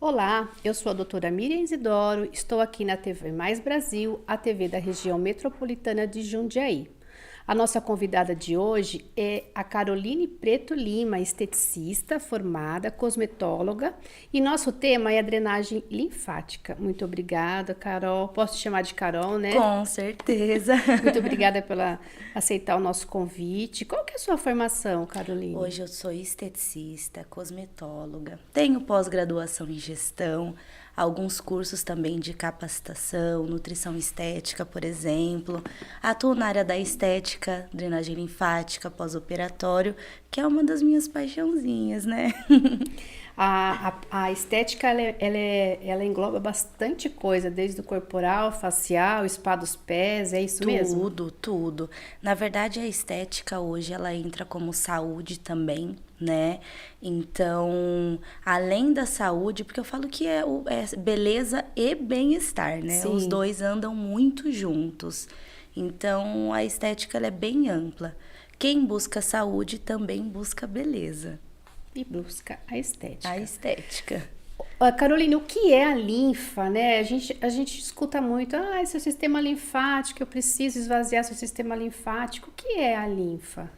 Olá, eu sou a doutora Miriam Isidoro, estou aqui na TV Mais Brasil, a TV da região metropolitana de Jundiaí. A nossa convidada de hoje é a Caroline Preto Lima, esteticista formada, cosmetóloga, e nosso tema é a drenagem linfática. Muito obrigada, Carol. Posso te chamar de Carol, né? Com certeza. Muito obrigada por aceitar o nosso convite. Qual que é a sua formação, Caroline? Hoje eu sou esteticista, cosmetóloga, tenho pós-graduação em gestão, alguns cursos também de capacitação, nutrição estética, por exemplo. Atuo na área da estética, drenagem linfática, pós-operatório, que é uma das minhas paixãozinhas, né? A estética, ela engloba bastante coisa, desde o corporal, facial, spa dos pés, é isso mesmo? Tudo, tudo. Na verdade, a estética hoje, ela entra como saúde também, né? Então, além da saúde, porque eu falo que é beleza e bem-estar, né? Sim. Os dois andam muito juntos. Então, a estética, ela é bem ampla. Quem busca saúde também busca beleza. E busca a estética. A estética. Caroline, o que é a linfa, né? A gente escuta muito, seu sistema linfático, eu preciso esvaziar seu sistema linfático. O que é a linfa?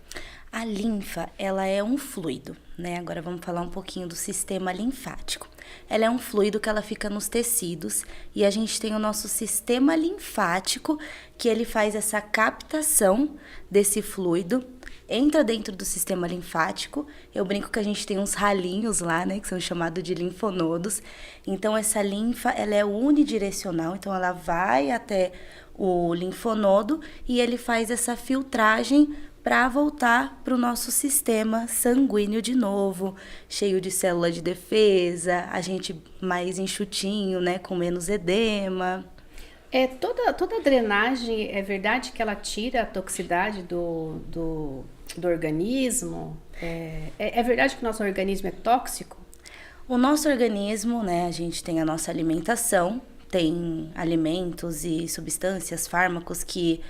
A linfa, ela é um fluido, né? Agora vamos falar um pouquinho do sistema linfático. Ela é um fluido que ela fica nos tecidos e a gente tem o nosso sistema linfático, que ele faz essa captação desse fluido, entra dentro do sistema linfático. Eu brinco que a gente tem uns ralinhos lá, né, que são chamados de linfonodos. Então, essa linfa, ela é unidirecional, então ela vai até o linfonodo e ele faz essa filtragem para voltar para o nosso sistema sanguíneo de novo, cheio de célula de defesa, a gente mais enxutinho, né, com menos edema. Toda drenagem, é verdade que ela tira a toxicidade do organismo? É verdade que o nosso organismo é tóxico? O nosso organismo, né, a gente tem a nossa alimentação, tem alimentos e substâncias, fármacos que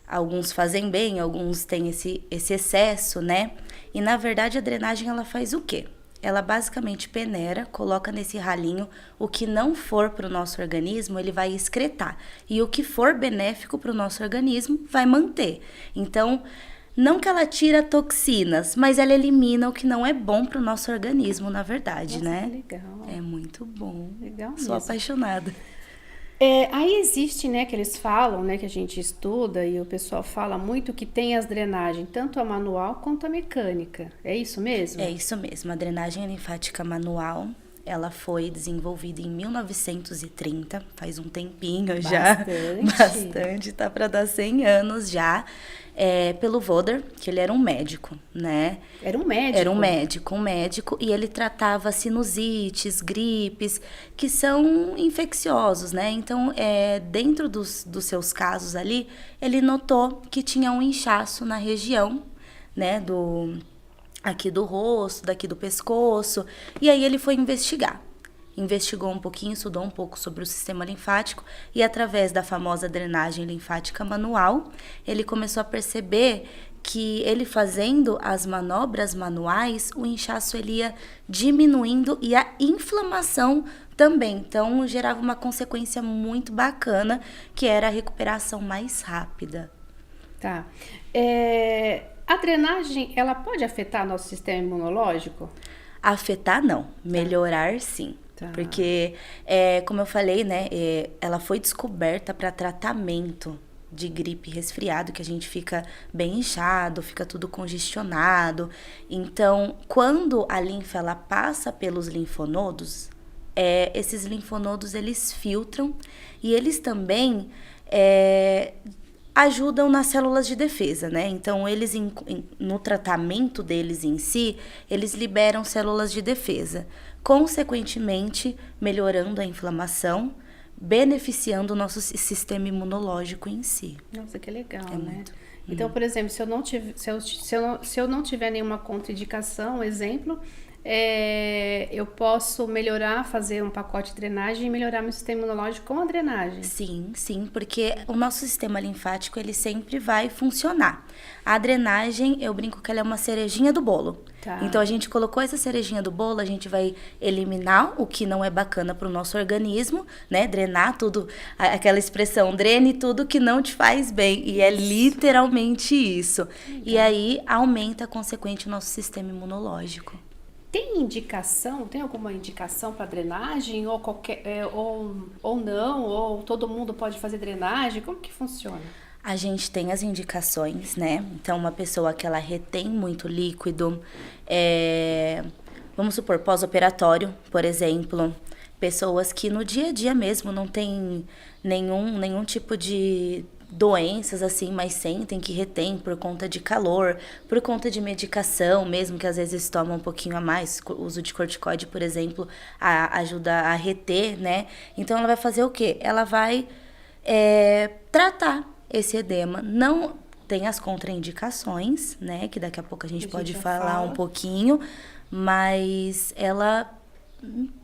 alguns fazem bem, alguns têm esse excesso, né? E na verdade a drenagem ela faz o quê? Ela basicamente peneira, coloca nesse ralinho o que não for para o nosso organismo, ele vai excretar. E o que for benéfico para o nosso organismo vai manter. Então, não que ela tira toxinas, mas ela elimina o que não é bom para o nosso organismo, na verdade, Nossa, né? que legal. É muito bom. Legal mesmo. Sou apaixonada. Aí existe, né, que eles falam, né, que a gente estuda e o pessoal fala muito que tem as drenagens, tanto a manual quanto a mecânica. É isso mesmo? É isso mesmo. A drenagem linfática manual, ela foi desenvolvida em 1930, faz um tempinho já. Bastante, tá para dar 100 anos já. Pelo Voder, que ele era um médico, né? Era um médico? Era um médico, e ele tratava sinusites, gripes, que são infecciosos, né? Então, dentro dos seus casos ali, ele notou que tinha um inchaço na região, né? Aqui do rosto, daqui do pescoço, e aí ele foi investigar. Investigou um pouquinho, estudou um pouco sobre o sistema linfático e através da famosa drenagem linfática manual, ele começou a perceber que ele fazendo as manobras manuais, o inchaço ele ia diminuindo e a inflamação também. Então, gerava uma consequência muito bacana, que era a recuperação mais rápida. Tá. A drenagem, ela pode afetar nosso sistema imunológico? Afetar, não. Melhorar, sim. Tá. Porque, como eu falei, né, ela foi descoberta para tratamento de gripe e resfriado, que a gente fica bem inchado, fica tudo congestionado. Então, quando a linfa ela passa pelos linfonodos, esses linfonodos eles filtram e eles também ajudam nas células de defesa, né? Então, eles, no tratamento deles em si, eles liberam células de defesa, consequentemente, melhorando a inflamação, beneficiando o nosso sistema imunológico em si. Nossa, que legal, né? Muito. Então, por exemplo, se eu não tiver nenhuma contraindicação, exemplo, eu posso melhorar, fazer um pacote de drenagem e melhorar meu sistema imunológico com a drenagem. Sim, sim, porque o nosso sistema linfático, ele sempre vai funcionar. A drenagem, eu brinco que ela é uma cerejinha do bolo. Tá. Então, a gente colocou essa cerejinha do bolo, a gente vai eliminar o que não é bacana para o nosso organismo, né? Drenar tudo, aquela expressão, drene tudo que não te faz bem. E é literalmente isso. E aí, aumenta, consequente, o nosso sistema imunológico. Tem alguma indicação para drenagem ou ou não, ou todo mundo pode fazer drenagem? Como que funciona? A gente tem as indicações, né? Então, uma pessoa que ela retém muito líquido, vamos supor, pós-operatório, por exemplo, pessoas que no dia a dia mesmo não tem nenhum tipo de doenças assim, mas sentem que retém por conta de calor, por conta de medicação mesmo, que às vezes tomam um pouquinho a mais, o uso de corticoide, por exemplo, ajuda a reter, né? Então ela vai fazer o quê? Ela vai tratar esse edema. Não tem as contraindicações, né? Que daqui a pouco a gente pode falar um pouquinho, mas ela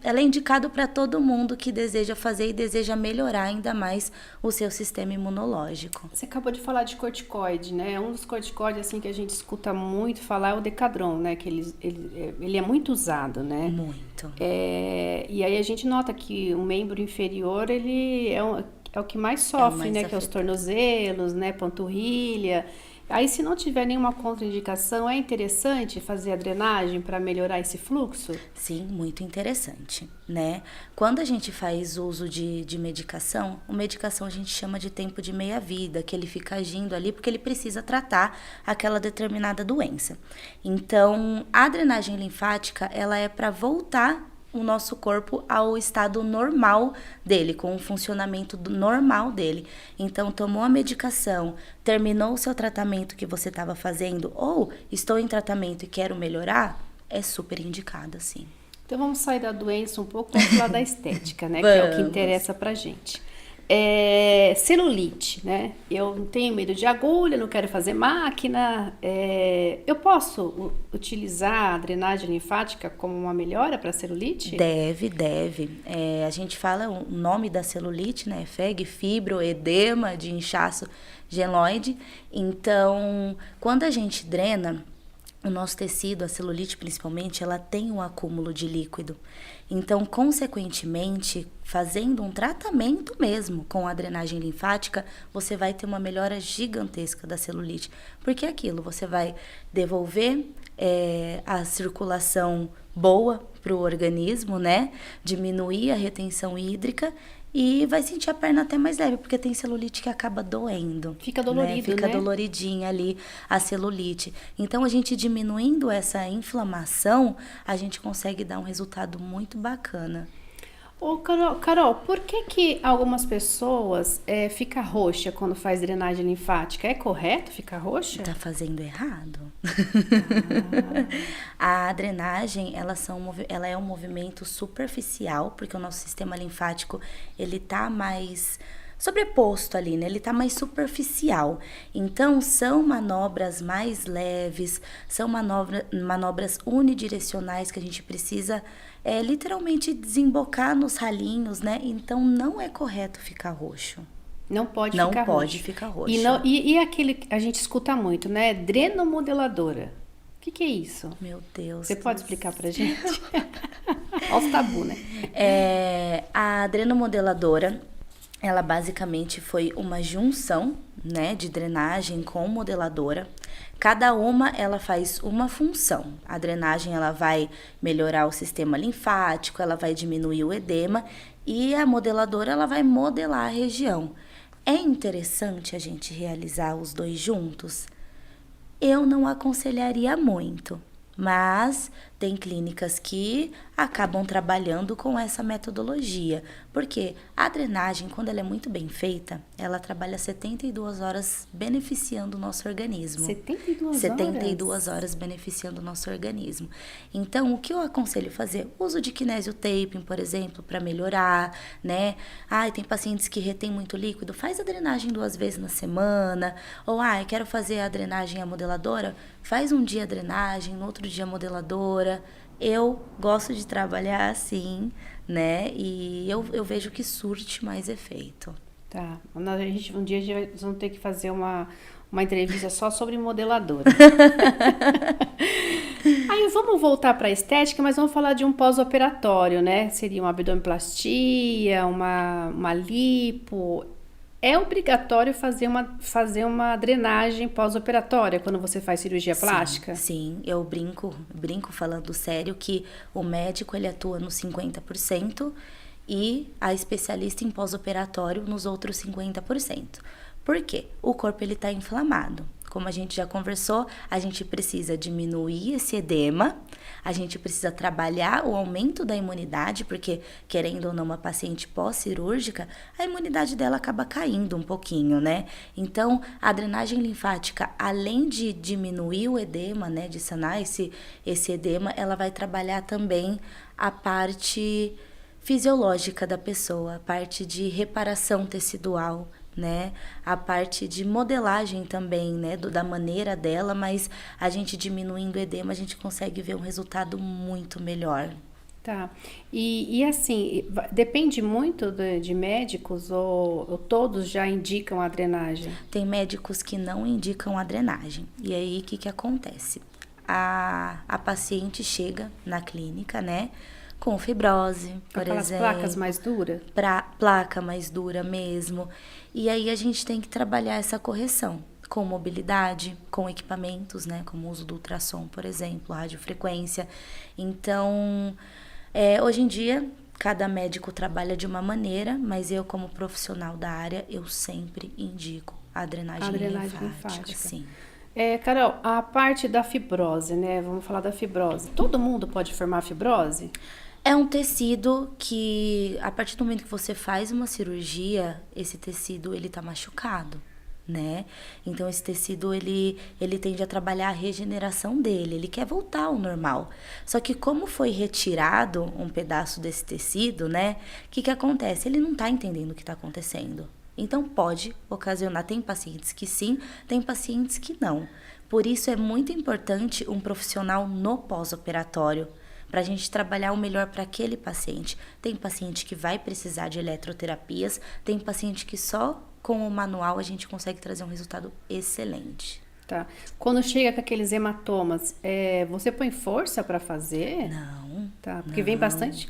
é indicado para todo mundo que deseja fazer e deseja melhorar ainda mais o seu sistema imunológico. Você acabou de falar de corticoide, né? Um dos corticoides assim que a gente escuta muito falar é o Decadron, né? Que ele é muito usado, né? Muito. E aí a gente nota que o membro inferior, ele é o que mais sofre, né? Que é os tornozelos, né? Panturrilha. Aí, se não tiver nenhuma contraindicação, é interessante fazer a drenagem para melhorar esse fluxo? Sim, muito interessante, né? Quando a gente faz uso de medicação, a medicação a gente chama de tempo de meia-vida, que ele fica agindo ali porque ele precisa tratar aquela determinada doença. Então, a drenagem linfática, ela é para voltar o nosso corpo ao estado normal dele, com o funcionamento normal dele. Então, tomou a medicação, terminou o seu tratamento que você estava fazendo, ou estou em tratamento e quero melhorar, é super indicado, sim. Então, vamos sair da doença um pouco, vamos falar da estética, né? Que é o que interessa pra gente. Celulite, né? Eu não tenho medo de agulha, não quero fazer máquina. Eu posso utilizar a drenagem linfática como uma melhora para celulite? Deve. A gente fala o nome da celulite, né? FEG, fibroedema de inchaço geloide. Então, quando a gente drena, o nosso tecido, a celulite principalmente, ela tem um acúmulo de líquido. Então, consequentemente, fazendo um tratamento mesmo com a drenagem linfática, você vai ter uma melhora gigantesca da celulite. Porque é aquilo, você vai devolver a circulação boa para o organismo, né? Diminuir a retenção hídrica e vai sentir a perna até mais leve, porque tem celulite que acaba doendo. Fica dolorido, né? Fica doloridinha ali a celulite. Então, a gente diminuindo essa inflamação, a gente consegue dar um resultado muito bacana. Ô, Carol, por que algumas pessoas fica roxa quando faz drenagem linfática? É correto ficar roxa? Tá fazendo errado. A drenagem, ela é um movimento superficial, porque o nosso sistema linfático, ele tá mais sobreposto ali, né? Ele tá mais superficial. Então, são manobras mais leves, são manobras unidirecionais que a gente precisa literalmente desembocar nos ralinhos, né? Então, não é correto ficar roxo. Não pode ficar roxo. E aquele que a gente escuta muito, né? Drenomodeladora. O que é isso? Meu Deus. Você pode explicar pra gente? Olha os tabu, né? A drenomodeladora, ela basicamente foi uma junção, né, de drenagem com modeladora. Cada uma, ela faz uma função. A drenagem, ela vai melhorar o sistema linfático, ela vai diminuir o edema, e a modeladora, ela vai modelar a região. É interessante a gente realizar os dois juntos? Eu não aconselharia muito, mas tem clínicas que acabam trabalhando com essa metodologia, porque a drenagem, quando ela é muito bem feita, ela trabalha 72 horas beneficiando o nosso organismo. 72 horas beneficiando o nosso organismo. Então, o que eu aconselho fazer? Uso de kinesiotaping, por exemplo, para melhorar, né? Tem pacientes que retêm muito líquido, faz a drenagem 2 vezes na semana, ou quero fazer a drenagem a modeladora, faz um dia a drenagem, no outro dia a modeladora. Eu gosto de trabalhar assim, né? E eu vejo que surte mais efeito. Tá. Um dia a gente vai ter que fazer uma entrevista só sobre modeladora. Aí vamos voltar para a estética, mas vamos falar de um pós-operatório, né? Seria uma abdominoplastia, uma lipo. É obrigatório fazer uma drenagem pós-operatória quando você faz cirurgia plástica? Sim, eu brinco falando sério que o médico ele atua nos 50% e a especialista em pós-operatório nos outros 50%. Por quê? O corpo ele está inflamado. Como a gente já conversou, a gente precisa diminuir esse edema, a gente precisa trabalhar o aumento da imunidade, porque, querendo ou não, uma paciente pós-cirúrgica, a imunidade dela acaba caindo um pouquinho, né? Então, a drenagem linfática, além de diminuir o edema, né, de sanar esse edema, ela vai trabalhar também a parte fisiológica da pessoa, a parte de reparação tecidual, né? A parte de modelagem também, né? Da maneira dela, mas a gente diminuindo o edema, a gente consegue ver um resultado muito melhor. Tá. E assim, depende muito de médicos ou todos já indicam a drenagem? Tem médicos que não indicam a drenagem. E aí, o que acontece? A paciente chega na clínica, né? Com fibrose, por Aquelas exemplo. placas mais duras? Placa mais dura mesmo. E aí a gente tem que trabalhar essa correção com mobilidade, com equipamentos, né? Como o uso do ultrassom, por exemplo, radiofrequência. Então, hoje em dia, cada médico trabalha de uma maneira, mas eu, como profissional da área, eu sempre indico a drenagem linfática. Sim. Carol, a parte da fibrose, né? Vamos falar da fibrose. Todo mundo pode formar fibrose? É um tecido que, a partir do momento que você faz uma cirurgia, esse tecido, ele tá machucado, né? Então, esse tecido, ele tende a trabalhar a regeneração dele, ele quer voltar ao normal. Só que como foi retirado um pedaço desse tecido, né? O que acontece? Ele não tá entendendo o que tá acontecendo. Então, pode ocasionar, tem pacientes que sim, tem pacientes que não. Por isso, é muito importante um profissional no pós-operatório, para a gente trabalhar o melhor para aquele paciente. Tem paciente que vai precisar de eletroterapias, tem paciente que só com o manual a gente consegue trazer um resultado excelente. Tá. Quando chega com aqueles hematomas, você põe força para fazer? Não. Tá, porque não. vem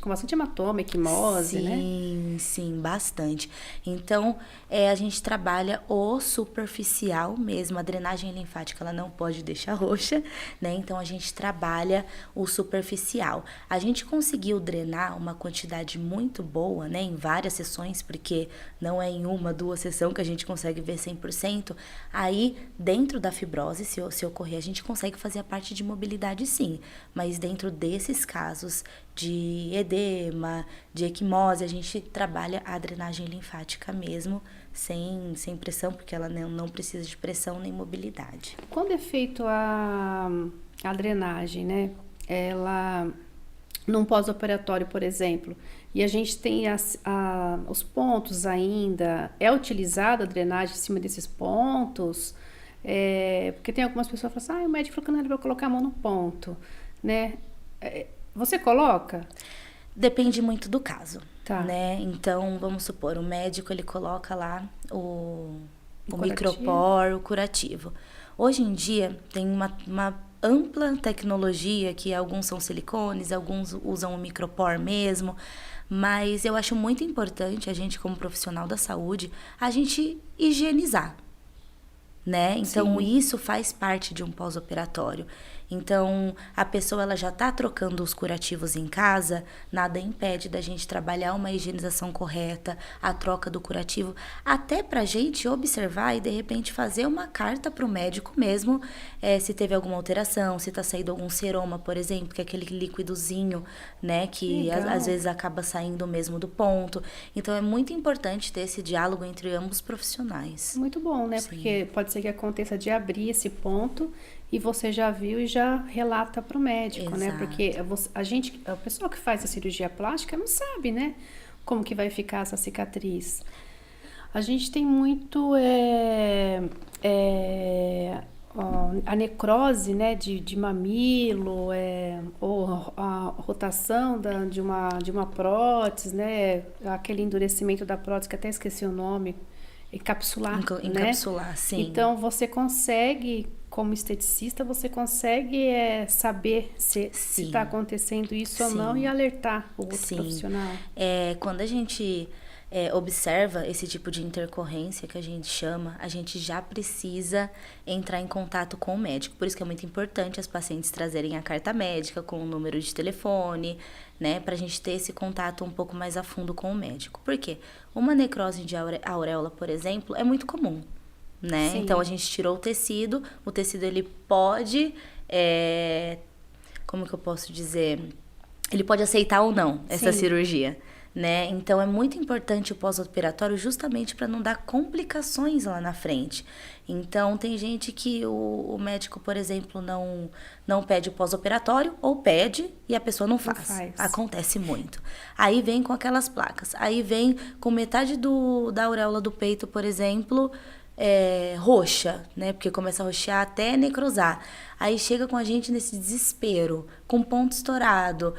com bastante hematoma, equimose, né? Sim, bastante. Então, a gente trabalha o superficial mesmo, a drenagem linfática, ela não pode deixar roxa, né? Então, a gente trabalha o superficial. A gente conseguiu drenar uma quantidade muito boa, né? Em várias sessões, porque não é em uma, duas sessões que a gente consegue ver 100%. Aí, dentro da fibrose, se ocorrer, a gente consegue fazer a parte de mobilidade sim, mas dentro desses casos de edema, de equimose, a gente trabalha a drenagem linfática mesmo, sem pressão, porque ela não precisa de pressão nem mobilidade. Quando é feito a drenagem, né? Ela, num pós-operatório, por exemplo, e a gente tem os pontos ainda, é utilizada a drenagem em cima desses pontos? Porque tem algumas pessoas que falam assim, o médico falou que não era para colocar a mão no ponto, né? Você coloca? Depende muito do caso, tá, né? Então, vamos supor, o médico, ele coloca lá o micropor, o curativo. Hoje em dia, tem uma ampla tecnologia, que alguns são silicones, alguns usam o micropor mesmo, mas eu acho muito importante a gente, como profissional da saúde, a gente higienizar, né? Então, Sim. isso faz parte de um pós-operatório. Então, a pessoa ela já está trocando os curativos em casa, nada impede da gente trabalhar uma higienização correta, a troca do curativo, até para a gente observar e, de repente, fazer uma carta para o médico mesmo, se teve alguma alteração, se está saindo algum seroma, por exemplo, que é aquele líquidozinho, né, que às vezes acaba saindo mesmo do ponto. Então, é muito importante ter esse diálogo entre ambos os profissionais. Muito bom, né? Sim. Porque pode ser que aconteça de abrir esse ponto e você já viu e já relata para o médico, né? Porque a pessoa que faz a cirurgia plástica não sabe, né? Como que vai ficar essa cicatriz. A gente tem muito a necrose, né, de mamilo, ou a rotação de uma prótese, né, aquele endurecimento da prótese, que até esqueci o nome, encapsular, né? Encapsular, sim. Então, você consegue, como esteticista, você consegue saber se está acontecendo isso ou não e alertar o outro profissional. Quando a gente observa esse tipo de intercorrência que a gente chama, a gente já precisa entrar em contato com o médico. Por isso que é muito importante as pacientes trazerem a carta médica com o número de telefone, né, pra gente ter esse contato um pouco mais a fundo com o médico. Por quê? Uma necrose de auréola, por exemplo, é muito comum, né? Sim. Então, a gente tirou o tecido ele pode, como que eu posso dizer? Ele pode aceitar ou não essa cirurgia, né? Então, é muito importante o pós-operatório justamente para não dar complicações lá na frente. Então, tem gente que o médico, por exemplo, não pede o pós-operatório ou pede e a pessoa não faz. Acontece muito. Aí vem com aquelas placas. Aí vem com metade da auréola do peito, por exemplo, roxa, né? Porque começa a roxear até necrosar. Aí chega com a gente nesse desespero, com ponto estourado.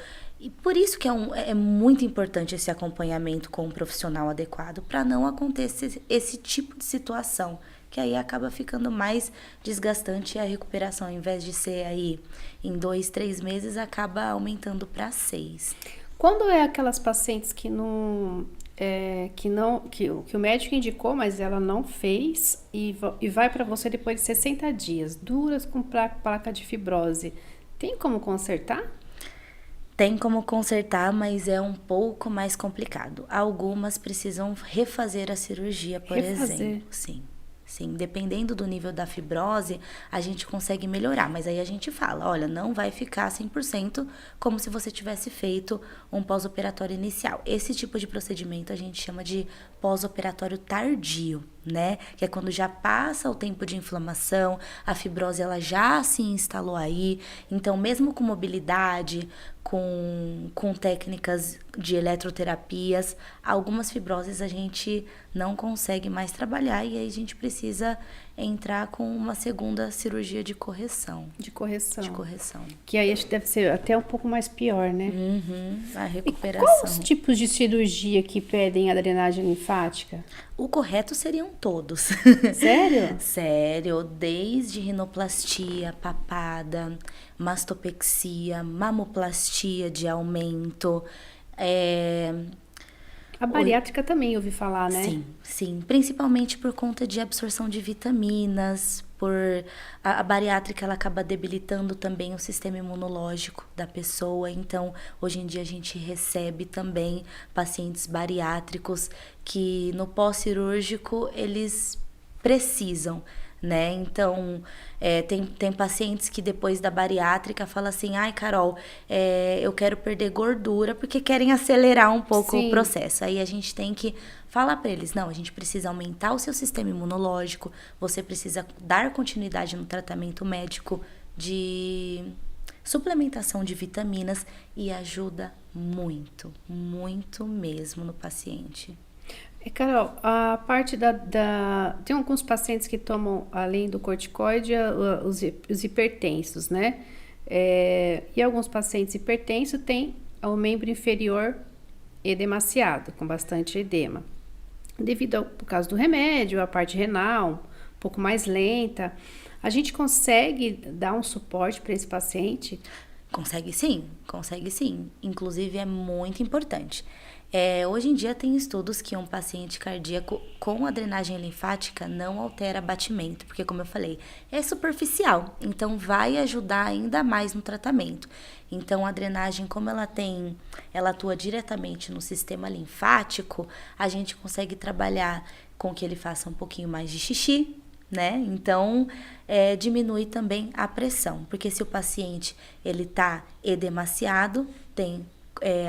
E por isso que é muito importante esse acompanhamento com um profissional adequado, para não acontecer esse tipo de situação, que aí acaba ficando mais desgastante e a recuperação, ao invés de ser aí em 2, 3 meses, acaba aumentando para 6. Quando é aquelas pacientes que o médico indicou, mas ela não fez e vai para você depois de 60 dias, duras com placa de fibrose, tem como consertar? Tem como consertar, mas é um pouco mais complicado. Algumas precisam refazer a cirurgia, por exemplo. Sim, dependendo do nível da fibrose, a gente consegue melhorar. Mas aí a gente fala, olha, não vai ficar 100% como se você tivesse feito um pós-operatório inicial. Esse tipo de procedimento a gente chama de pós-operatório tardio, né? Que é quando já passa o tempo de inflamação, a fibrose ela já se instalou aí. Então, mesmo com mobilidade, com técnicas de eletroterapias, algumas fibroses a gente não consegue mais trabalhar e aí a gente precisa entrar com uma segunda cirurgia de correção. De correção. Que aí acho que deve ser até um pouco mais pior, né? A recuperação. E quais os tipos de cirurgia que pedem a drenagem linfática? O correto seriam todos. Sério? Sério, desde rinoplastia, papada, mastopexia, mamoplastia de aumento. A bariátrica também ouvi falar, né? Sim. Principalmente por conta de absorção de vitaminas, a bariátrica ela acaba debilitando também o sistema imunológico da pessoa. Então, hoje em dia a gente recebe também pacientes bariátricos que no pós-cirúrgico eles precisam, né? Então, tem pacientes que depois da bariátrica falam assim, ai, Carol, eu quero perder gordura porque querem acelerar um pouco o processo. Aí a gente tem que falar para eles, não, a gente precisa aumentar o seu sistema imunológico, você precisa dar continuidade no tratamento médico de suplementação de vitaminas e ajuda muito, muito mesmo no paciente. Carol, a parte tem alguns pacientes que tomam, além do corticoide, os hipertensos, né? E alguns pacientes hipertensos têm o membro inferior edemaciado, com bastante edema. Por causa do remédio, a parte renal, um pouco mais lenta. A gente consegue dar um suporte para esse paciente? Consegue sim. Inclusive, é muito importante. Hoje em dia tem estudos que um paciente cardíaco com a drenagem linfática não altera batimento, porque como eu falei, é superficial, então vai ajudar ainda mais no tratamento. Então a drenagem, como ela atua diretamente no sistema linfático, a gente consegue trabalhar com que ele faça um pouquinho mais de xixi, né? Então diminui também a pressão, porque se o paciente ele tá edemaciado, tem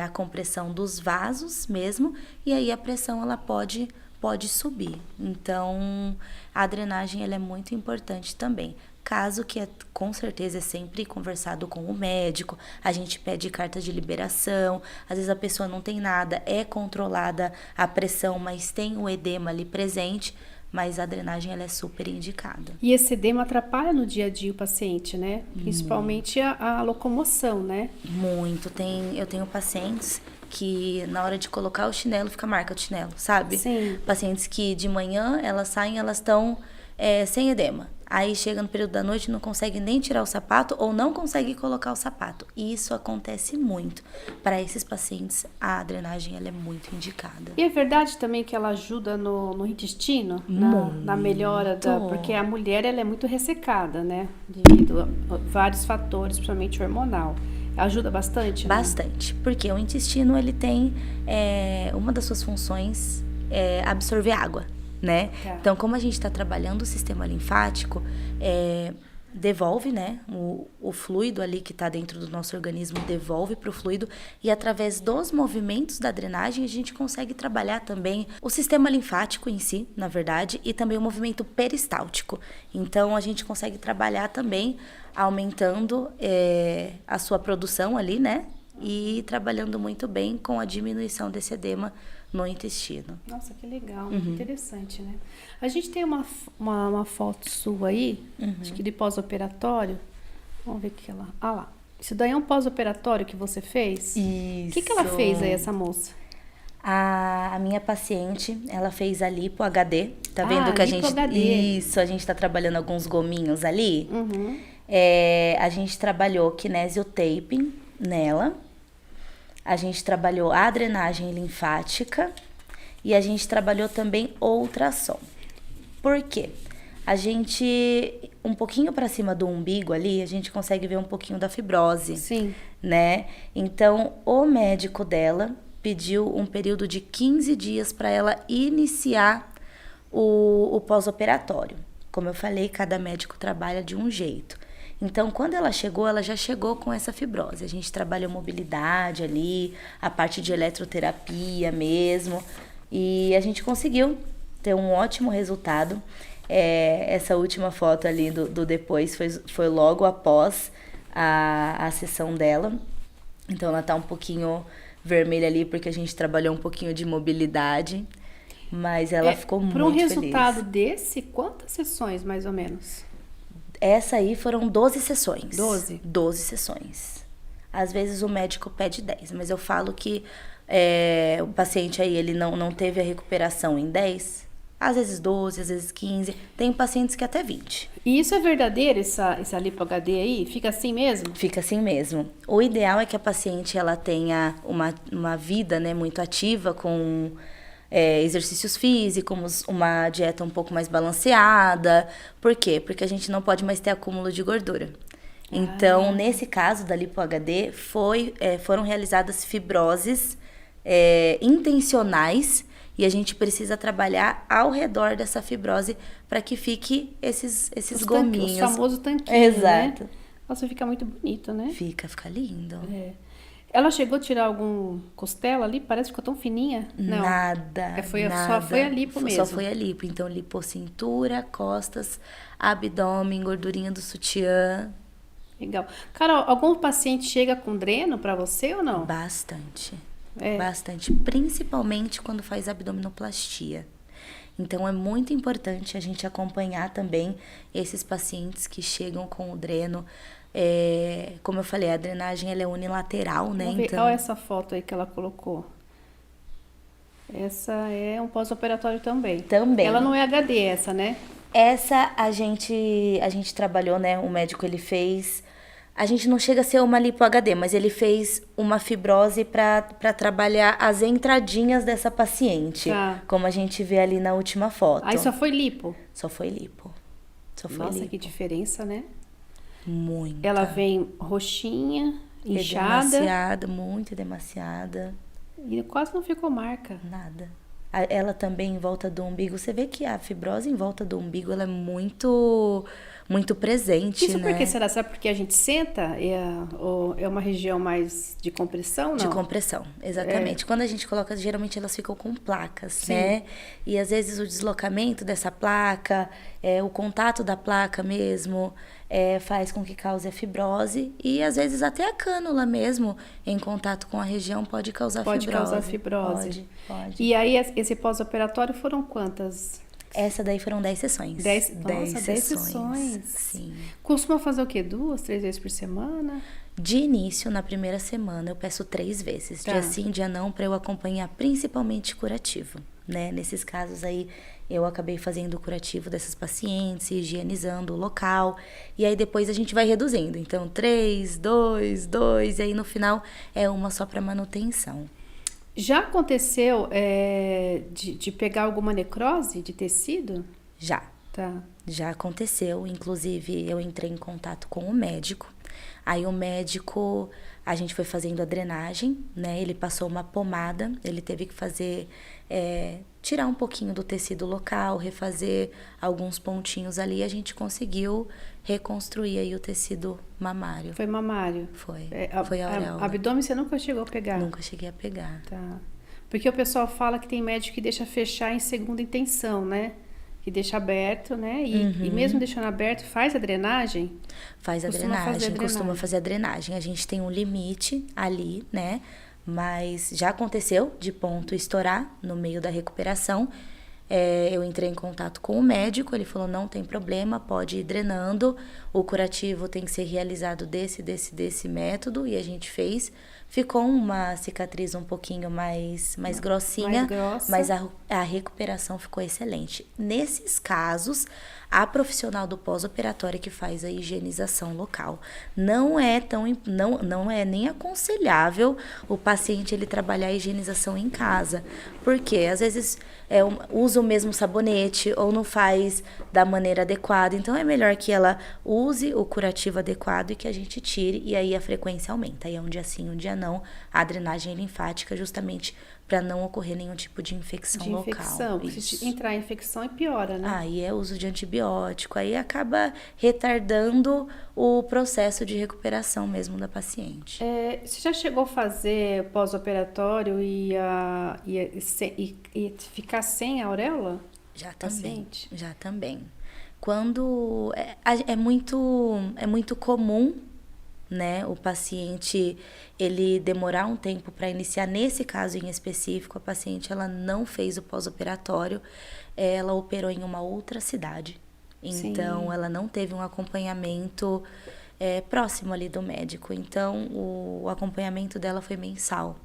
a compressão dos vasos mesmo, e aí a pressão ela pode subir. Então, a drenagem ela é muito importante também. Caso que com certeza é sempre conversado com o médico, a gente pede carta de liberação, às vezes a pessoa não tem nada, é controlada a pressão, mas tem o edema ali presente, mas a drenagem ela é super indicada. E esse edema atrapalha no dia a dia o paciente, né? Principalmente a locomoção, né? Muito. Eu tenho pacientes que na hora de colocar o chinelo fica marca do chinelo, sabe? Sim. Pacientes que de manhã elas saem, elas estão sem edema. Aí chega no período da noite não consegue nem tirar o sapato ou não consegue colocar o sapato. E isso acontece muito. Para esses pacientes, a drenagem ela é muito indicada. E é verdade também que ela ajuda no intestino? Na melhora Porque a mulher, ela é muito ressecada, né? Devido a vários fatores, principalmente hormonal. Ajuda bastante, né? Bastante. Porque o intestino, ele tem... uma das suas funções é absorver água, né? Tá. Então, como a gente está trabalhando o sistema linfático, devolve, né? O fluido ali que está dentro do nosso organismo devolve para o fluido e através dos movimentos da drenagem a gente consegue trabalhar também o sistema linfático em si, na verdade, e também o movimento peristáltico. Então, a gente consegue trabalhar também aumentando a sua produção ali, né? E trabalhando muito bem com a diminuição desse edema no intestino. Nossa, que legal, interessante, né? A gente tem uma foto sua aí, acho que de pós-operatório. Vamos ver o que ela... Ah lá, isso daí é um pós-operatório que você fez? Isso. O que ela fez aí, essa moça? A minha paciente, ela fez a lipo HD. Tá vendo que a gente... HD. Isso, a gente tá trabalhando alguns gominhos ali. A gente trabalhou kinesiotaping nela. A gente trabalhou a drenagem linfática e a gente trabalhou também ultrassom. Por quê? A gente, um pouquinho para cima do umbigo ali, a gente consegue ver um pouquinho da fibrose. Sim. Né? Então, o médico dela pediu um período de 15 dias para ela iniciar o pós-operatório. Como eu falei, cada médico trabalha de um jeito. Então, quando ela já chegou com essa fibrose. A gente trabalhou mobilidade ali, a parte de eletroterapia mesmo. E a gente conseguiu ter um ótimo resultado. Essa última foto ali do depois foi logo após a sessão dela. Então, ela tá um pouquinho vermelha ali, porque a gente trabalhou um pouquinho de mobilidade. Mas ela ficou muito feliz. Para um resultado desse, quantas sessões, mais ou menos? Essa aí foram 12 sessões. 12? 12 sessões. Às vezes o médico pede 10, mas eu falo que o paciente aí, ele não teve a recuperação em 10, às vezes 12, às vezes 15. Tem pacientes que até 20. E isso é verdadeiro, essa lipo HD aí? Fica assim mesmo? Fica assim mesmo. O ideal é que a paciente ela tenha uma vida, né, muito ativa com... exercícios físicos, uma dieta um pouco mais balanceada. Por quê? Porque a gente não pode mais ter acúmulo de gordura. Então, nesse caso da Lipo HD, foram realizadas fibroses intencionais e a gente precisa trabalhar ao redor dessa fibrose para que fique esses gominhos. O famoso tanquinho, Exato. Né? Nossa, fica muito bonito, né? Fica lindo. Ela chegou a tirar algum costela ali? Parece que ficou tão fininha. Não. Nada. Só foi a lipo mesmo. Só foi a lipo. Então, lipo cintura, costas, abdômen, gordurinha do sutiã. Legal. Carol, algum paciente chega com dreno pra você ou não? Bastante. Bastante. Principalmente quando faz abdominoplastia. Então, é muito importante a gente acompanhar também esses pacientes que chegam com o dreno. Como eu falei, a drenagem ela é unilateral, né? Vamos ver. Olha essa foto aí que ela colocou. Essa é um pós-operatório também. Também. Ela não é HD, essa, né? Essa a gente trabalhou, né? O médico, ele fez... A gente não chega a ser uma lipo HD, mas ele fez uma fibrose para trabalhar as entradinhas dessa paciente. Tá. Como a gente vê ali na última foto. Aí só foi lipo? Só foi lipo. Nossa, que diferença, né? Muito. Ela vem roxinha, inchada. Demasiada, muito demasiada. E quase não ficou marca. Nada. Ela também em volta do umbigo. Você vê que a fibrose em volta do umbigo, ela é muito presente, Isso né? por que será? Será porque a gente senta? É uma região mais de compressão, não? De compressão, exatamente. Quando a gente coloca, geralmente elas ficam com placas, né? E às vezes o deslocamento dessa placa, o contato da placa mesmo, faz com que cause a fibrose. E às vezes até a cânula mesmo, em contato com a região, pode causar fibrose. Pode causar fibrose. Pode. E aí, esse pós-operatório foram quantas Essa daí foram 10 sessões. 10 sessões. Sim. Costuma fazer o quê? 2, 3 vezes por semana? De início, na primeira semana, eu peço 3 vezes. Tá. Dia sim, dia não, para eu acompanhar principalmente curativo, né? Nesses casos aí, eu acabei fazendo o curativo dessas pacientes, higienizando o local. E aí depois a gente vai reduzindo. Então, 3, 2, 2, e aí no final é uma só para manutenção. Já aconteceu de pegar alguma necrose de tecido? Já. Tá. Já aconteceu, inclusive eu entrei em contato com o médico. Aí o médico, a gente foi fazendo a drenagem, né? Ele passou uma pomada, ele teve que fazer, tirar um pouquinho do tecido local, refazer alguns pontinhos ali, e a gente conseguiu reconstruir aí o tecido mamário. Foi mamário? Foi, foi a auréola. Abdômen você nunca chegou a pegar? Nunca cheguei a pegar. Tá. Porque o pessoal fala que tem médico que deixa fechar em segunda intenção, né? Que deixa aberto, né? E mesmo deixando aberto, faz a drenagem? Faz a drenagem, costuma fazer a drenagem. A gente tem um limite ali, né? Mas já aconteceu de ponto estourar no meio da recuperação. Eu entrei em contato com o médico, ele falou, não tem problema, pode ir drenando. O curativo tem que ser realizado desse método, e a gente fez. Ficou uma cicatriz um pouquinho mais grossinha, mas a recuperação ficou excelente. Nesses casos, a profissional do pós-operatório que faz a higienização local. Não é nem aconselhável o paciente ele trabalhar a higienização em casa, porque às vezes usa o mesmo sabonete ou não faz da maneira adequada. Então é melhor que ela use o curativo adequado e que a gente tire, e aí a frequência aumenta. Aí é um dia sim, um dia não, a drenagem linfática, justamente para não ocorrer nenhum tipo de infecção local. Porque se entrar em infecção, piora, né? Aí é uso de antibiótico, aí acaba retardando o processo de recuperação mesmo da paciente. Você já chegou a fazer pós-operatório e ficar sem a auréola? Já também. Paciente? Já também. Quando é muito comum, né, o paciente ele demorar um tempo para iniciar. Nesse caso em específico, a paciente ela não fez o pós-operatório, ela operou em uma outra cidade, então ela não teve um acompanhamento próximo ali do médico, então o acompanhamento dela foi mensal.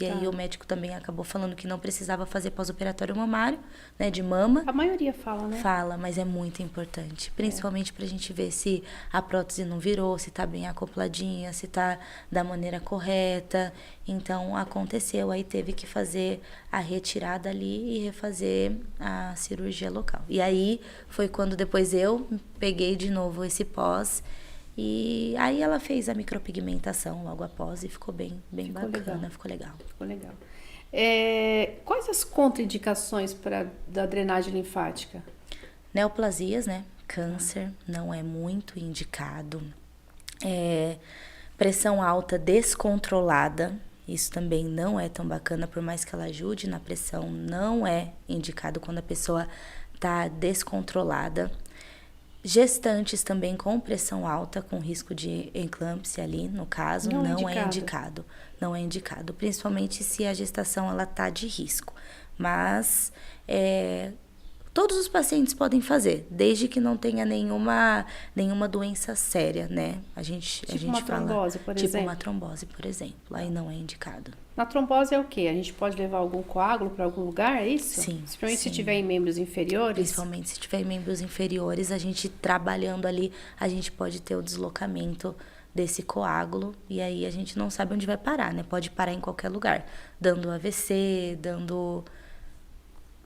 E aí o médico também acabou falando que não precisava fazer pós-operatório mamário, né, de mama. A maioria fala, né? Fala, mas é muito importante. Principalmente pra gente ver se a prótese não virou, se tá bem acopladinha, se tá da maneira correta. Então, aconteceu, aí teve que fazer a retirada ali e refazer a cirurgia local. E aí, foi quando depois eu peguei de novo esse pós. E aí ela fez a micropigmentação logo após e ficou bem bacana, ficou legal. Quais as contraindicações da drenagem linfática? Neoplasias, né? Câncer não é muito indicado. Pressão alta descontrolada, isso também não é tão bacana, por mais que ela ajude na pressão, não é indicado quando a pessoa está descontrolada. Gestantes também com pressão alta, com risco de eclâmpsia ali, no caso, não é indicado. Não é indicado, principalmente se a gestação ela tá de risco. Mas todos os pacientes podem fazer, desde que não tenha nenhuma doença séria, né? A gente uma fala, trombose, por exemplo? Tipo uma trombose, por exemplo. Aí não é indicado. Na trombose é o quê? A gente pode levar algum coágulo para algum lugar, é isso? Sim. Principalmente se tiver em membros inferiores? Principalmente se tiver em membros inferiores, a gente trabalhando ali, a gente pode ter o deslocamento desse coágulo, e aí a gente não sabe onde vai parar, né? Pode parar em qualquer lugar, dando AVC, dando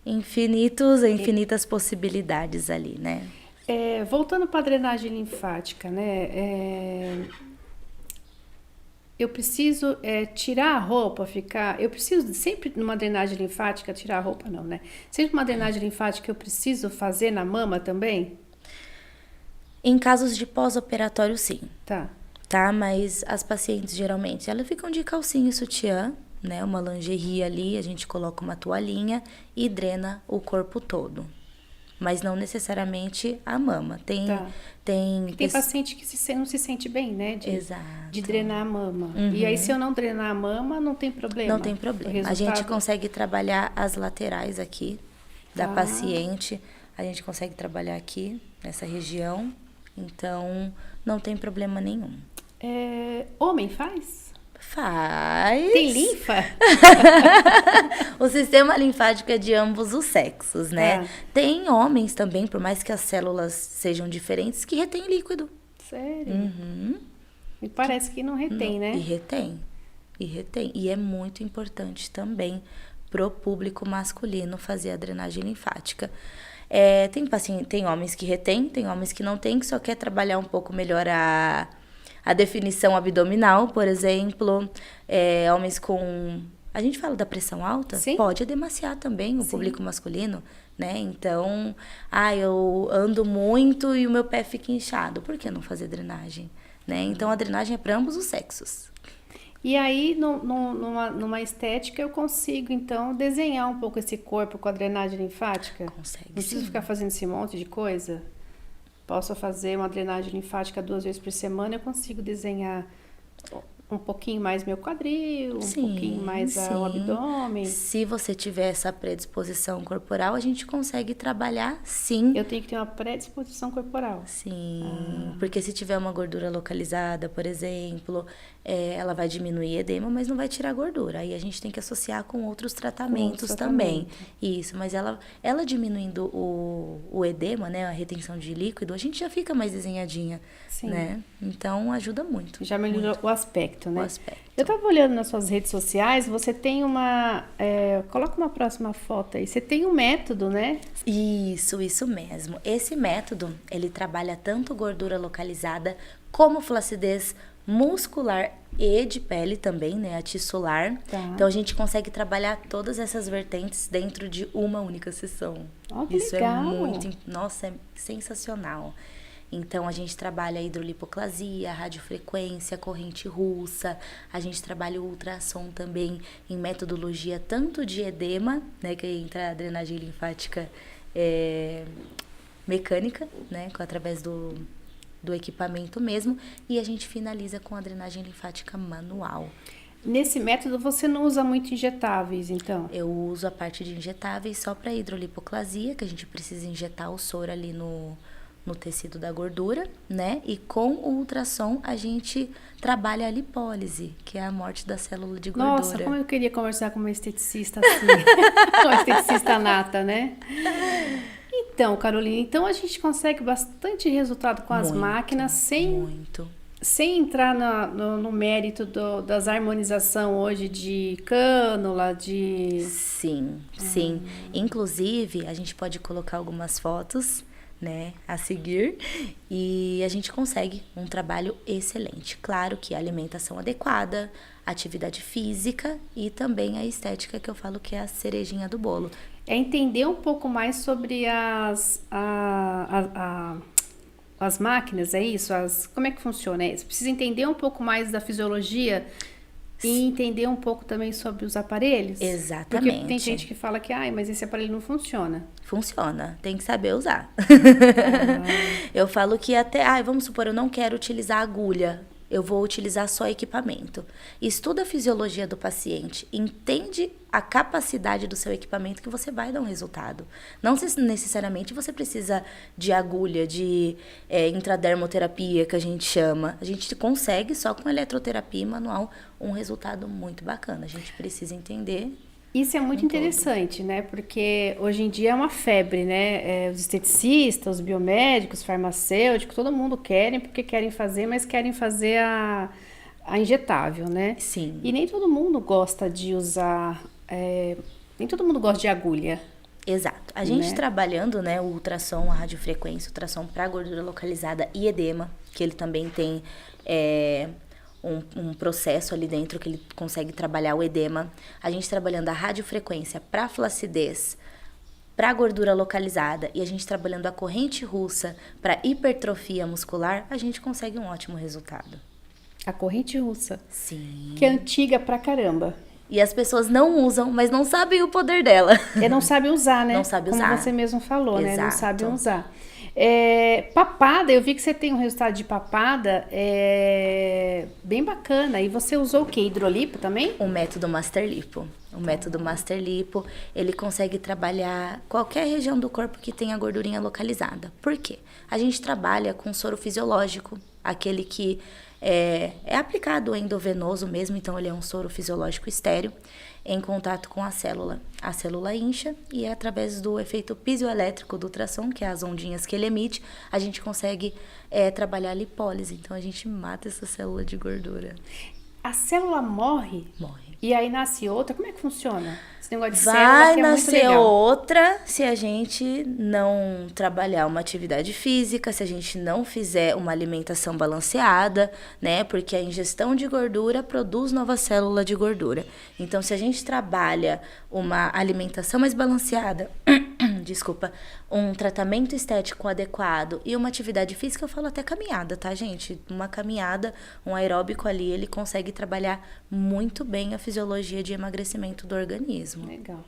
infinitas possibilidades ali, né? Voltando para a drenagem linfática, né? Eu preciso tirar a roupa, eu preciso sempre numa drenagem linfática tirar a roupa, não, né? Sempre uma drenagem linfática eu preciso fazer na mama também? Em casos de pós-operatório, sim. Tá, mas as pacientes geralmente, elas ficam de calcinha e sutiã, né? Uma lingerie ali, a gente coloca uma toalhinha e drena o corpo todo. Mas não necessariamente a mama. Tem paciente que não se sente bem, né? Exato. De drenar a mama. E aí, se eu não drenar a mama, não tem problema? Não tem problema. A gente consegue trabalhar as laterais aqui, da paciente, a gente consegue trabalhar aqui, nessa região. Então, não tem problema nenhum. Homem faz? Faz. Tem linfa? O sistema linfático é de ambos os sexos, né? Tem homens também, por mais que as células sejam diferentes, que retém líquido. Sério? Uhum. Me parece que não retém, né? E retém. E é muito importante também pro público masculino fazer a drenagem linfática. Tem homens que retém, tem homens que não tem, que só quer trabalhar um pouco melhor a definição abdominal, por exemplo. Homens com... A gente fala da pressão alta? Sim. Pode edemaciar também o público masculino, né? Então, eu ando muito e o meu pé fica inchado. Por que não fazer drenagem? Né? Então, a drenagem é para ambos os sexos. E aí, numa estética, eu consigo, então, desenhar um pouco esse corpo com a drenagem linfática? Consegue, Não preciso sim. ficar fazendo esse monte de coisa? Posso fazer uma drenagem linfática 2 vezes por semana, eu consigo desenhar um pouquinho mais meu quadril, pouquinho mais o abdômen. Se você tiver essa predisposição corporal, a gente consegue trabalhar, sim. Eu tenho que ter uma predisposição corporal. Sim, porque se tiver uma gordura localizada, por exemplo, ela vai diminuir edema, mas não vai tirar gordura. Aí a gente tem que associar com outros tratamentos também. Isso, mas ela diminuindo o edema, né, a retenção de líquido, a gente já fica mais desenhadinha, né? Então ajuda muito. Já melhorou o aspecto, né? O aspecto. Eu estava olhando nas suas redes sociais, você tem coloca uma próxima foto aí. Você tem um método, né? Isso mesmo. Esse método, ele trabalha tanto gordura localizada como flacidez muscular e de pele também, né? A tissular. Tá. Então, a gente consegue trabalhar todas essas vertentes dentro de uma única sessão. Que Isso legal. Nossa, é sensacional. Então, a gente trabalha a hidrolipoplasia, a radiofrequência, a corrente russa. A gente trabalha o ultrassom também em metodologia tanto de edema, né? Que entra a drenagem linfática mecânica, né? Através do equipamento mesmo. E a gente finaliza com a drenagem linfática manual. Nesse método, você não usa muito injetáveis, então? Eu uso a parte de injetáveis só para hidrolipoplasia, que a gente precisa injetar o soro ali no tecido da gordura, né? E com o ultrassom a gente trabalha a lipólise, que é a morte da célula de gordura. Nossa, como eu queria conversar com uma esteticista assim. Uma esteticista nata, né? Então, Carolina, a gente consegue bastante resultado com as máquinas sem entrar no mérito das harmonização hoje de cânula, de... Sim. Inclusive, a gente pode colocar algumas fotos, né, a seguir, e a gente consegue um trabalho excelente. Claro que a alimentação adequada, atividade física e também a estética, que eu falo que é a cerejinha do bolo. É entender um pouco mais sobre as máquinas, é isso? Como é que funciona? Você precisa entender um pouco mais da fisiologia e entender um pouco também sobre os aparelhos? Exatamente. Porque tem gente que fala que, mas esse aparelho não funciona. Funciona, tem que saber usar. Eu falo que vamos supor, eu não quero utilizar agulha, eu vou utilizar só equipamento. Estuda a fisiologia do paciente, entende a capacidade do seu equipamento que você vai dar um resultado. Não necessariamente você precisa de agulha, de intradermoterapia, que a gente chama. A gente consegue só com eletroterapia manual um resultado muito bacana. A gente precisa entender. Isso é muito interessante, né? Porque hoje em dia é uma febre, né? Os esteticistas, os biomédicos, farmacêuticos, todo mundo porque querem fazer, mas querem fazer a injetável, né? Sim. E nem todo mundo gosta de usar, nem todo mundo gosta de agulha. Exato. A gente trabalhando, né, o ultrassom, a radiofrequência, o ultrassom para gordura localizada e edema, que ele também tem um processo ali dentro que ele consegue trabalhar o edema. A gente trabalhando a radiofrequência para flacidez, para gordura localizada, e a gente trabalhando a corrente russa para hipertrofia muscular, a gente consegue um ótimo resultado. A corrente russa. Sim. Que é antiga pra caramba. E as pessoas não usam, mas não sabem o poder dela. Não sabem usar, né? Não sabe usar. Como você mesmo falou, Exato. né? Não sabem usar. Papada, eu vi que você tem um resultado de papada bem bacana. E você usou o quê? Hidrolipo também? O método Master Lipo. O método Master Lipo, ele consegue trabalhar qualquer região do corpo que tenha gordurinha localizada. Por quê? A gente trabalha com soro fisiológico, aquele que é aplicado endovenoso mesmo, então ele é um soro fisiológico estéril, em contato com a célula. A célula incha e através do efeito piezoelétrico do ultrassom, que é as ondinhas que ele emite, a gente consegue trabalhar a lipólise. Então a gente mata essa célula de gordura. A célula morre? Morre. E aí nasce outra? Como é que funciona? Esse negócio de célula Vai que é muito nascer legal. outra se a gente não trabalhar uma atividade física, se a gente não fizer uma alimentação balanceada, né? Porque a ingestão de gordura produz nova célula de gordura. Então, se a gente trabalha uma alimentação mais balanceada, desculpa, um tratamento estético adequado e uma atividade física, eu falo até caminhada, tá, gente? Uma caminhada, um aeróbico ali, ele consegue trabalhar muito bem a fisiologia de emagrecimento do organismo. Legal.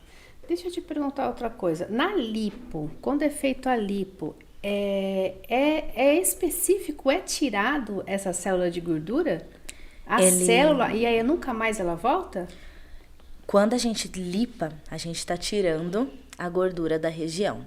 Deixa eu te perguntar outra coisa. Na lipo, quando é feito a lipo, é específico, é tirado essa célula de gordura? A célula, e aí nunca mais ela volta? Quando a gente lipa, a gente está tirando a gordura da região.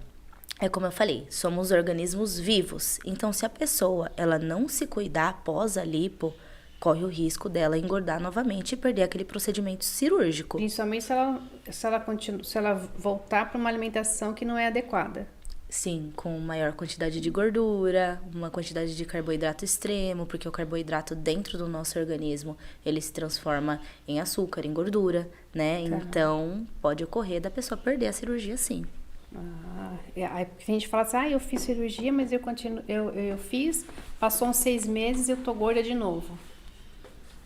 É como eu falei, somos organismos vivos. Então, se a pessoa ela não se cuidar após a lipo, corre o risco dela engordar novamente e perder aquele procedimento cirúrgico. Principalmente se ela voltar para uma alimentação que não é adequada. Sim, com maior quantidade de gordura, uma quantidade de carboidrato extremo, porque o carboidrato dentro do nosso organismo, ele se transforma em açúcar, em gordura, né? Tá. Então, pode ocorrer da pessoa perder a cirurgia, sim. Aí a gente fala assim, eu fiz cirurgia, mas eu fiz, passou uns 6 meses e eu tô gorda de novo.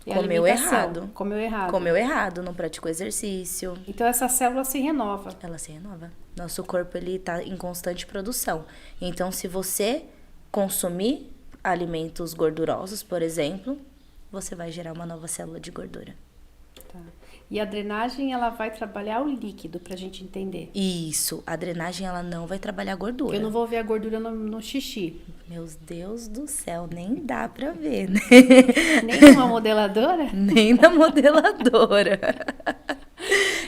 Comeu errado. Comeu errado, não praticou exercício. Então essa célula se renova. Ela se renova. Nosso corpo, ele tá em constante produção. Então, se você consumir alimentos gordurosos, por exemplo, você vai gerar uma nova célula de gordura. Tá. E a drenagem, ela vai trabalhar o líquido, pra gente entender. Isso. A drenagem, ela não vai trabalhar a gordura. Eu não vou ver a gordura no xixi. Meu Deus do céu, nem dá pra ver, né? Nem numa modeladora? Nem na modeladora.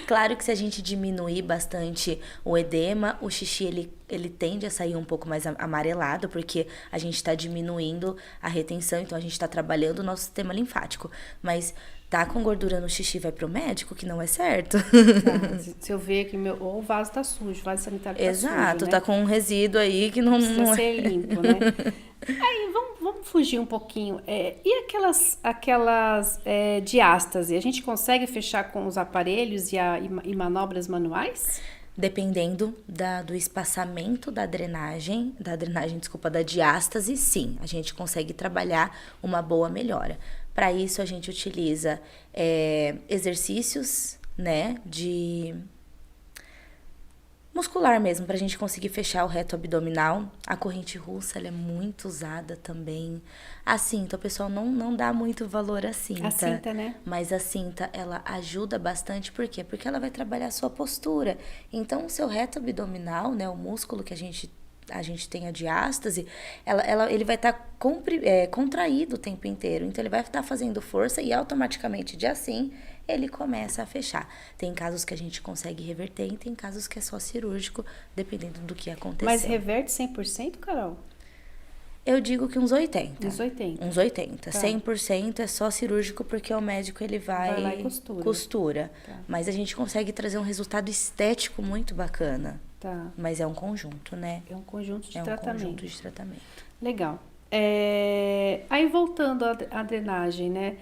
Claro que se a gente diminuir bastante o edema, o xixi ele tende a sair um pouco mais amarelado, porque a gente está diminuindo a retenção, então a gente está trabalhando o nosso sistema linfático. Mas tá com gordura no xixi, vai pro médico, que não é certo. Tá, se eu ver que ou o vaso tá sujo, o vaso sanitário tá sujo, Exato, né? Tá com um resíduo aí que não Precisa ser limpo, né? Aí, vamos fugir um pouquinho. E aquelas diástase? A gente consegue fechar com os aparelhos e manobras manuais? Dependendo do espaçamento da diástase, sim, a gente consegue trabalhar uma boa melhora. Para isso, a gente utiliza exercícios, né, de muscular mesmo, pra gente conseguir fechar o reto abdominal. A corrente russa, ela é muito usada também. A cinta, o pessoal não dá muito valor à cinta. A cinta, né? Mas a cinta, ela ajuda bastante, por quê? Porque ela vai trabalhar a sua postura. Então, o seu reto abdominal, né, o músculo que a gente tem a diástase, ele vai estar contraído o tempo inteiro. Então, ele vai estar fazendo força e automaticamente, ele começa a fechar. Tem casos que a gente consegue reverter e tem casos que é só cirúrgico, dependendo do que aconteceu. Mas reverte 100%, Carol? Eu digo que uns 80. Uns 80. Uns 80. Tá. 100% é só cirúrgico porque o médico ele vai lá e costura. Tá. Mas a gente consegue trazer um resultado estético muito bacana. Tá. Mas é um conjunto, né? É um conjunto de tratamento. É um conjunto de tratamento. Legal. Aí voltando à drenagem, né?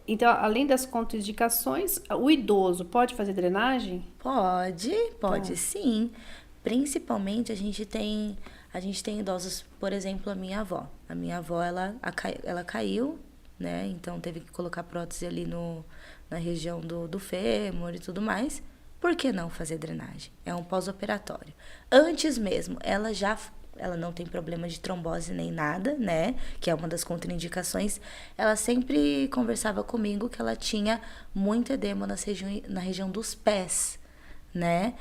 Então, além das contraindicações, o idoso pode fazer drenagem? Pode sim. Principalmente a gente tem idosos, por exemplo, a minha avó. A minha avó, ela caiu, né? Então teve que colocar prótese ali na região do fêmur e tudo mais. Por que não fazer drenagem? É um pós-operatório. Antes mesmo, ela não tem problema de trombose nem nada, né? Que é uma das contraindicações. Ela sempre conversava comigo que ela tinha muito edema na região dos pés, né?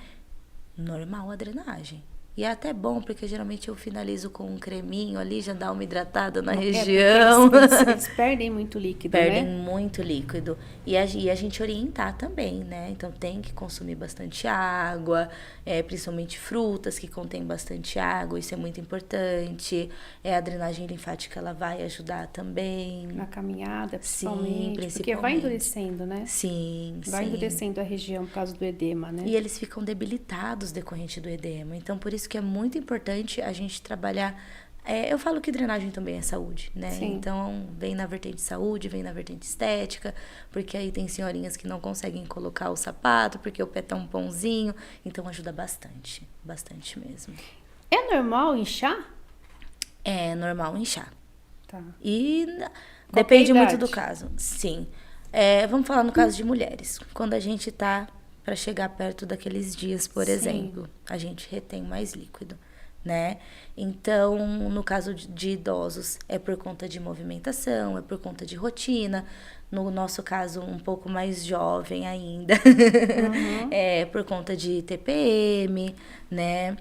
Normal a drenagem. E é até bom, porque geralmente eu finalizo com um creminho ali, já dá uma hidratada na Porque região. eles perdem muito líquido, Perdem né? muito líquido. E a gente orientar também, né? Então tem que consumir bastante água, principalmente frutas que contêm bastante água, isso é muito importante. A drenagem linfática, ela vai ajudar também. Na caminhada, Sim, principalmente. Porque vai principalmente. endurecendo, né? Sim, Vai sim. endurecendo a região por causa do edema, né? E eles ficam debilitados decorrente do edema. Então, por isso que é muito importante a gente trabalhar. Eu falo que drenagem também é saúde, né? Sim. Então, vem na vertente saúde, vem na vertente estética, porque aí tem senhorinhas que não conseguem colocar o sapato, porque o pé tá um pãozinho. Então, ajuda bastante, bastante mesmo. É normal inchar? É normal inchar. Tá. E Qualquer depende muito idade? do caso. Sim. Vamos falar no caso de mulheres. Quando a gente tá para chegar perto daqueles dias, por Sim. exemplo, a gente retém mais líquido, né? Então, no caso de idosos, é por conta de movimentação, é por conta de rotina. No nosso caso, um pouco mais jovem ainda, é por conta de TPM, né?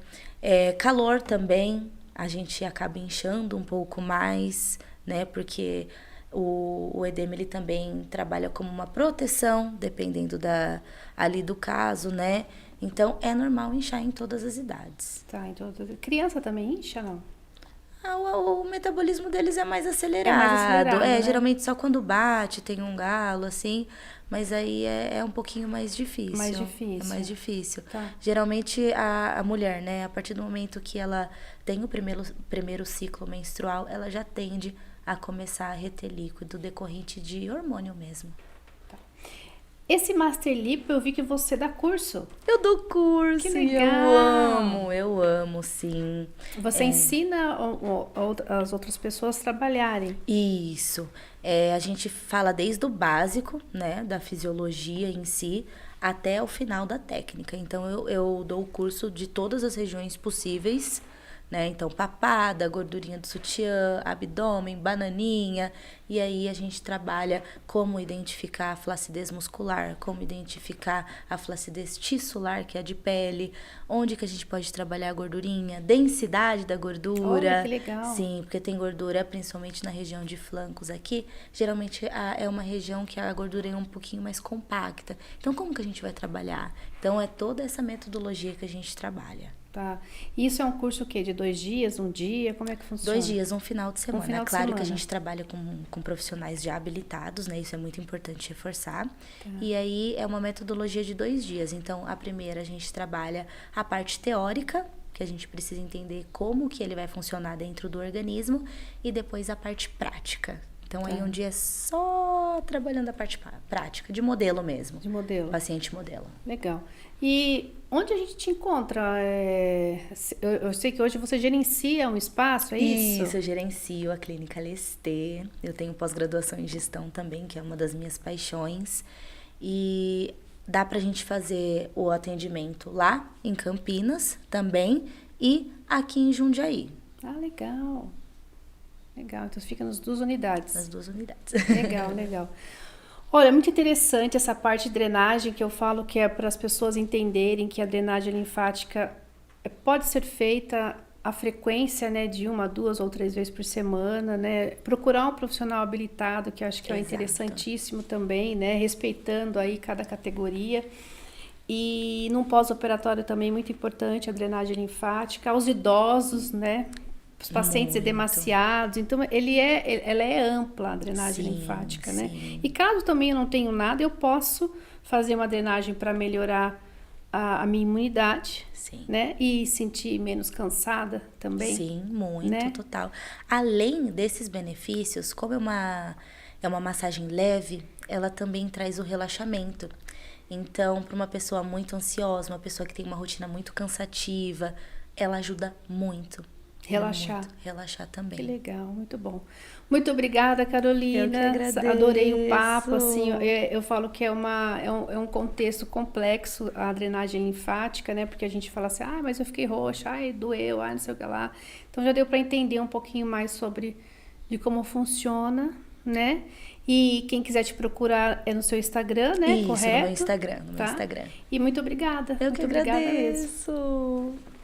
Calor também, a gente acaba inchando um pouco mais, né? Porque o edema, ele também trabalha como uma proteção, dependendo ali do caso, né? Então, é normal inchar em todas as idades. Tá, então criança também incha, não? O metabolismo deles é mais acelerado. né? Geralmente só quando bate, tem um galo, assim. Mas aí é um pouquinho mais difícil. Mais difícil. É mais difícil. Tá. Geralmente a mulher, né? A partir do momento que ela tem o primeiro ciclo menstrual, ela já tende a começar a reter líquido decorrente de hormônio mesmo. Esse Master Lipo, eu vi que você dá curso. Eu dou curso. Que legal. Eu amo, sim. Você ensina as outras pessoas a trabalharem. Isso. A gente fala desde o básico, né, da fisiologia em si, até o final da técnica. Então, eu dou o curso de todas as regiões possíveis, né? Então, papada, gordurinha do sutiã, abdômen, bananinha. E aí a gente trabalha como identificar a flacidez muscular, como identificar a flacidez tissular, que é a de pele, onde que a gente pode trabalhar a gordurinha, densidade da gordura. Olha, que legal. Sim, porque tem gordura, principalmente na região de flancos aqui, geralmente é uma região que a gordura é um pouquinho mais compacta. Então, como que a gente vai trabalhar? Então, é toda essa metodologia que a gente trabalha. Tá. Isso é um curso o quê? De 2 dias, 1 dia? Como é que funciona? 2 dias, um final de semana. final de Claro semana. que a gente trabalha com profissionais já habilitados, né? Isso é muito importante reforçar. Tá. E aí é uma metodologia de 2 dias. Então, a primeira a gente trabalha a parte teórica, que a gente precisa entender como que ele vai funcionar dentro do organismo, e depois a parte prática. Então, aí um dia é só trabalhando a parte prática, de modelo mesmo. De modelo. Paciente modelo. Legal. E onde a gente te encontra? Eu sei que hoje você gerencia um espaço, é isso? Isso, eu gerencio a Clínica Lestê. Eu tenho pós-graduação em gestão também, que é uma das minhas paixões. E dá pra gente fazer o atendimento lá em Campinas também e aqui em Jundiaí. Ah, legal. Legal, então fica nas 2 unidades. Nas 2 unidades. Legal, legal. Olha, muito interessante essa parte de drenagem que eu falo que é para as pessoas entenderem que a drenagem linfática pode ser feita a frequência, né, de 1, 2 ou 3 vezes por semana, né? Procurar um profissional habilitado, que eu acho que é Exato. interessantíssimo também, né? Respeitando aí cada categoria. E num pós-operatório também muito importante a drenagem linfática, aos idosos, né? Os pacientes Muito. edemaciados, então ela é ampla a drenagem Sim, linfática, né? sim. E caso também eu não tenho nada, eu posso fazer uma drenagem para melhorar a minha imunidade, Sim. né? E sentir menos cansada também. Sim, muito, né? total. Além desses benefícios, como é uma massagem leve, ela também traz o relaxamento. Então, para uma pessoa muito ansiosa, uma pessoa que tem uma rotina muito cansativa, ela ajuda muito. Relaxar. Muito. Relaxar também. Que legal, muito bom. Muito obrigada, Carolina. Eu que agradeço. Adorei o papo, assim, eu falo que é um contexto complexo a drenagem linfática, né? Porque a gente fala assim, mas eu fiquei roxa, doeu, não sei o que lá. Então já deu para entender um pouquinho mais de como funciona, né? E quem quiser te procurar é no seu Instagram, né? Isso, Correto? no meu Instagram. E muito obrigada. Eu muito que obrigada agradeço. mesmo.